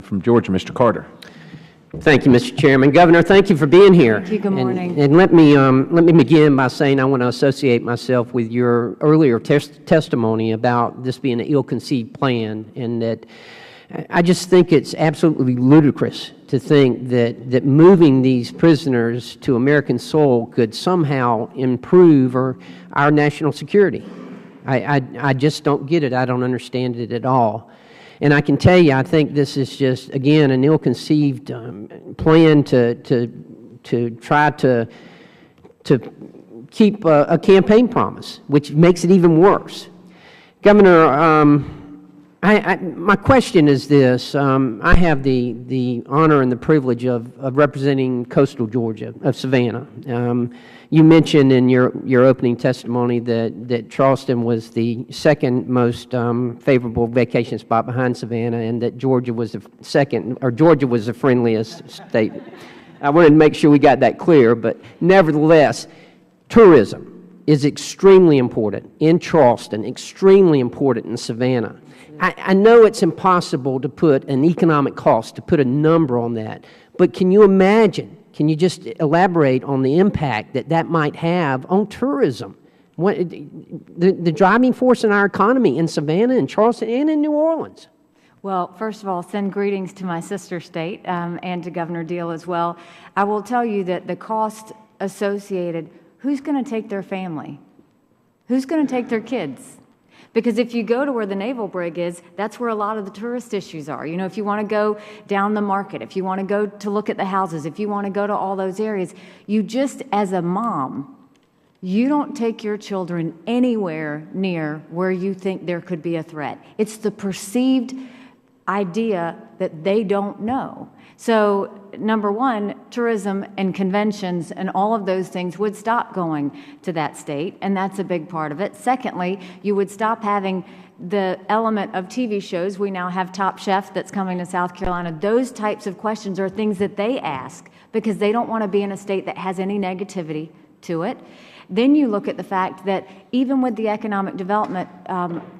from Georgia, Mr. Carter. Thank you, Mr. Chairman. Governor, thank you for being here. Thank you. Good morning. And let me begin by saying I want to associate myself with your earlier testimony about this being an ill-conceived plan, and that I just think it's absolutely ludicrous to think that moving these prisoners to American soil could somehow improve our national security. I just don't get it. I don't understand it at all. And I can tell you, I think this is just, again, an ill-conceived plan to try to keep a campaign promise, which makes it even worse. Governor, my question is this. I have the honor and the privilege of representing coastal Georgia, of Savannah. You mentioned in your opening testimony that Charleston was the second most favorable vacation spot behind Savannah, and that Georgia was the Georgia was the friendliest state. I wanted to make sure we got that clear, but nevertheless, tourism is extremely important in Charleston, extremely important in Savannah. I know it's impossible to put an economic cost, to put a number on that, but can you imagine? Can you just elaborate on the impact that might have on tourism? The driving force in our economy in Savannah and Charleston and in New Orleans. Well, first of all, send greetings to my sister state and to Governor Deal as well. I will tell you that the cost associated, who's going to take their family? Who's going to take their kids? Because if you go to where the naval brig is, that's where a lot of the tourist issues are. You know, if you want to go down the market, if you want to go to look at the houses, if you want to go to all those areas, you just, as a mom, you don't take your children anywhere near where you think there could be a threat. It's the perceived idea that they don't know. So, number one, tourism and conventions and all of those things would stop going to that state, and that's a big part of it. Secondly, you would stop having the element of TV shows. We now have Top Chef that's coming to South Carolina. Those types of questions are things that they ask because they don't want to be in a state that has any negativity to it. Then you look at the fact that even with the economic development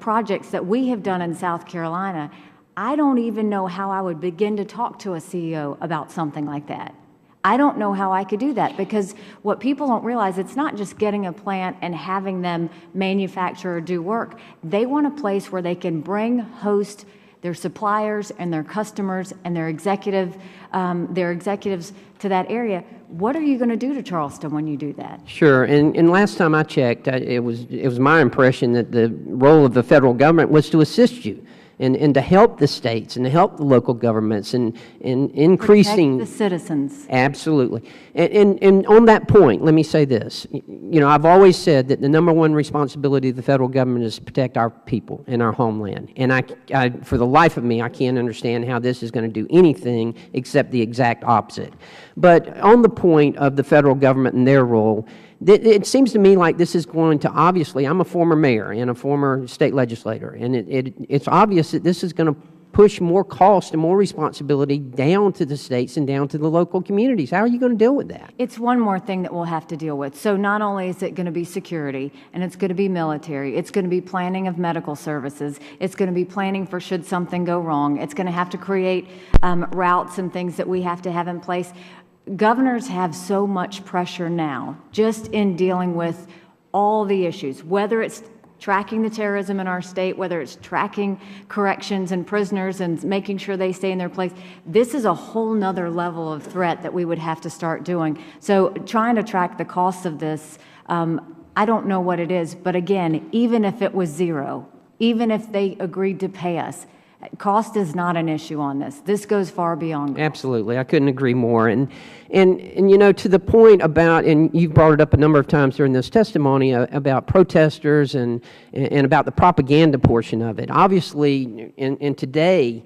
projects that we have done in South Carolina, I don't even know how I would begin to talk to a CEO about something like that. I don't know how I could do that, because what people don't realize, it's not just getting a plant and having them manufacture or do work. They want a place where they can host their suppliers and their customers and their executives to that area. What are you going to do to Charleston when you do that? Sure, and last time I checked, it was my impression that the role of the federal government was to assist you. And to help the states and to help the local governments and increasing protect the citizens. Absolutely. And on that point, let me say this. You know, I've always said that the number one responsibility of the federal government is to protect our people and our homeland. And I for the life of me, I can't understand how this is going to do anything except the exact opposite. But on the point of the federal government and their role, it seems to me like this is going to, obviously, I'm a former mayor and a former state legislator, and it's obvious that this is going to push more cost and more responsibility down to the states and down to the local communities. How are you going to deal with that? It's one more thing that we'll have to deal with. So not only is it going to be security, and it's going to be military, it's going to be planning of medical services, it's going to be planning for should something go wrong, it's going to have to create routes and things that we have to have in place. Governors have so much pressure now just in dealing with all the issues, whether it's tracking the terrorism in our state, whether it's tracking corrections and prisoners and making sure they stay in their place. This is a whole nother level of threat that we would have to start doing. So trying to track the costs of this, I don't know what it is, but again, even if it was zero, even if they agreed to pay us, cost is not an issue on this. This goes far beyond cost. Absolutely. I couldn't agree more. And you know, to the point about, and you've brought it up a number of times during this testimony, about protesters and about the propaganda portion of it. Obviously, in today,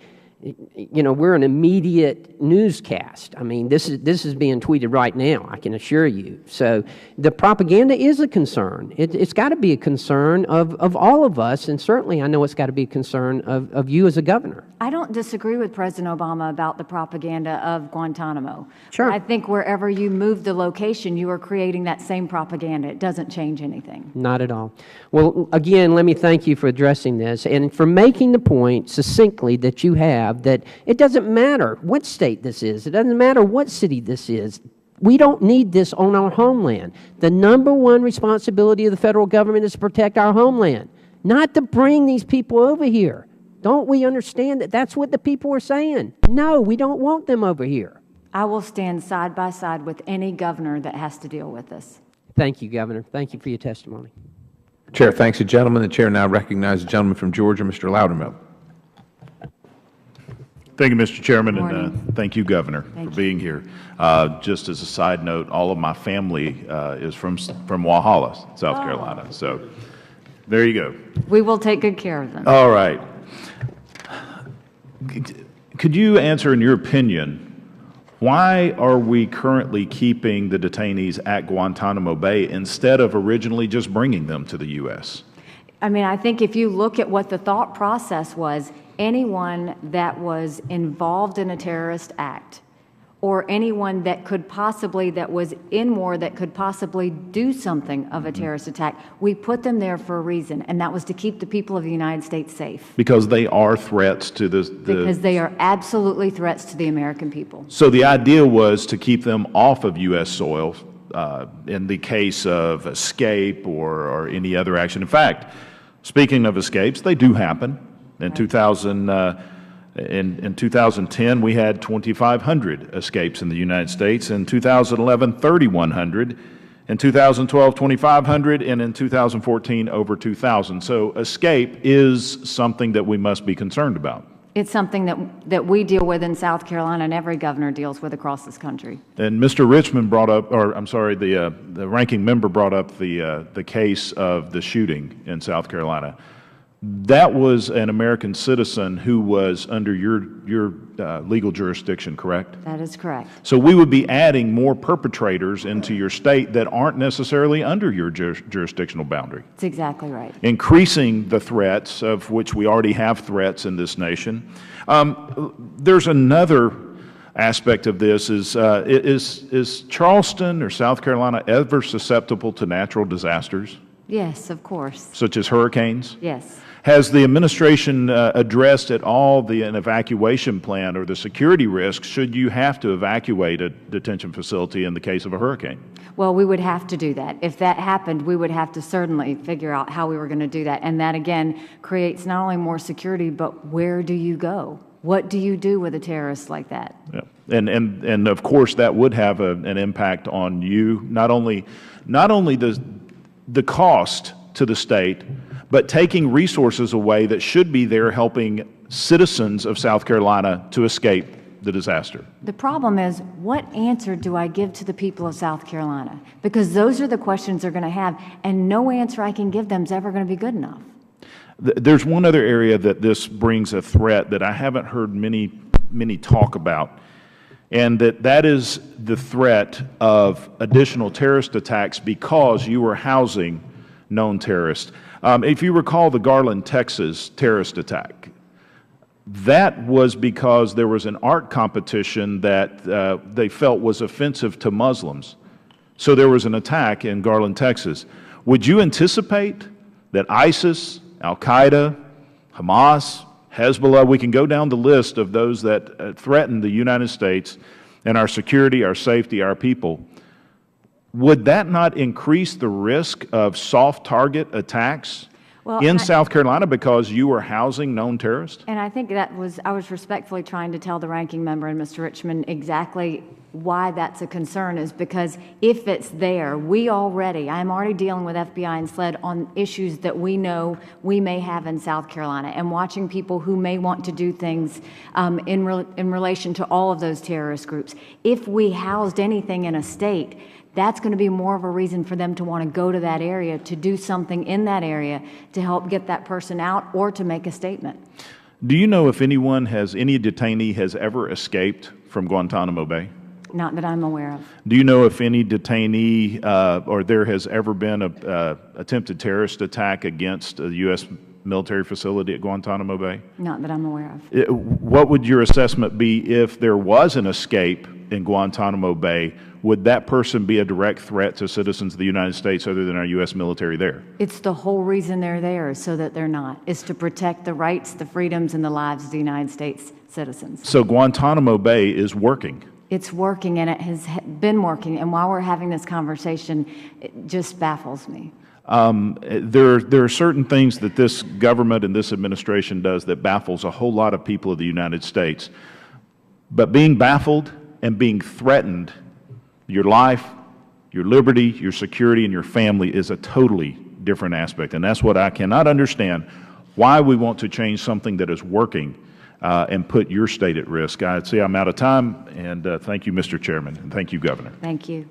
you know, we're an immediate newscast. I mean, this is being tweeted right now, I can assure you. So the propaganda is a concern. It's got to be a concern of all of us, and certainly I know it's got to be a concern of you as a governor. I don't disagree with President Obama about the propaganda of Guantanamo. Sure. I think wherever you move the location, you are creating that same propaganda. It doesn't change anything. Not at all. Well, again, let me thank you for addressing this and for making the point succinctly that you have have, that it doesn't matter what state this is. It doesn't matter what city this is. We don't need this on our homeland. The number one responsibility of the federal government is to protect our homeland, not to bring these people over here. Don't we understand that that's what the people are saying? No, we don't want them over here. I will stand side by side with any governor that has to deal with this. Thank you, Governor. Thank you for your testimony. Chair thanks the gentleman. The Chair now recognizes the gentleman from Georgia, Mr. Loudermilk. Thank you, Mr. Chairman, Morning. and thank you, Governor, Thank for being here. Just as a side note, all of my family is from Walhalla, South Carolina. So there you go. We will take good care of them. All right. Could you answer, in your opinion, why are we currently keeping the detainees at Guantanamo Bay instead of originally just bringing them to the U.S.? I mean, I think if you look at what the thought process was, anyone that was involved in a terrorist act or anyone that could possibly, that was in war, that could possibly do something of a terrorist attack, we put them there for a reason, and that was to keep the people of the United States safe. Because they are threats to Because they are absolutely threats to the American people. So the idea was to keep them off of U.S. soil in the case of escape or any other action. In fact, speaking of escapes, they do happen. In 2010, we had 2,500 escapes in the United States. In 2011, 3,100. In 2012, 2,500. And in 2014, over 2,000. So escape is something that we must be concerned about. It's something that we deal with in South Carolina, and every governor deals with across this country. And Mr. Richmond brought up, or I'm sorry, the ranking member brought up the case of the shooting in South Carolina. That was an American citizen who was under your legal jurisdiction, correct? That is correct. So we would be adding more perpetrators into your state that aren't necessarily under your jurisdictional boundary. That's exactly right. Increasing the threats, of which we already have threats in this nation. There's another aspect of this is Charleston or South Carolina ever susceptible to natural disasters, Yes, of course. such as hurricanes? Yes. Has the administration addressed at all an evacuation plan or the security risks should you have to evacuate a detention facility in the case of a hurricane? Well, we would have to do that. If that happened, we would have to certainly figure out how we were going to do that. And that, again, creates not only more security, but where do you go? What do you do with a terrorist like that? Yeah. And of course, that would have an impact on you, not only the cost to the state, but taking resources away that should be there helping citizens of South Carolina to escape the disaster. The problem is, what answer do I give to the people of South Carolina? Because those are the questions they're going to have, and no answer I can give them is ever going to be good enough. There's one other area that this brings a threat that I haven't heard many talk about, and that is the threat of additional terrorist attacks because you are housing known terrorists. If you recall the Garland, Texas terrorist attack, that was because there was an art competition that they felt was offensive to Muslims. So there was an attack in Garland, Texas. Would you anticipate that ISIS, Al-Qaeda, Hamas, Hezbollah, we can go down the list of those that threaten the United States and our security, our safety, our people, would that not increase the risk of soft target attacks in South Carolina because you were housing known terrorists? And I think I was respectfully trying to tell the ranking member and Mr. Richmond exactly why that's a concern, is because if it's there, I'm already dealing with FBI and SLED on issues that we know we may have in South Carolina, and watching people who may want to do things in relation to all of those terrorist groups. If we housed anything in a state, that's going to be more of a reason for them to want to go to that area, to do something in that area to help get that person out or to make a statement. Do you know if any detainee has ever escaped from Guantanamo Bay? Not that I'm aware of. Do you know if any detainee or there has ever been an attempted terrorist attack against a U.S. military facility at Guantanamo Bay? Not that I'm aware of. What would your assessment be if there was an escape in Guantanamo Bay, would that person be a direct threat to citizens of the United States other than our U.S. military there? It's the whole reason they're there, is so that they're not, is to protect the rights, the freedoms, and the lives of the United States citizens. So Guantanamo Bay is working. It's working, and it has been working, and while we're having this conversation, it just baffles me. There are certain things that this government and this administration does that baffles a whole lot of people of the United States. But being baffled and being threatened, your life, your liberty, your security, and your family is a totally different aspect. And that's what I cannot understand, why we want to change something that is working and put your state at risk. I see I'm out of time, and thank you, Mr. Chairman, and thank you, Governor. Thank you.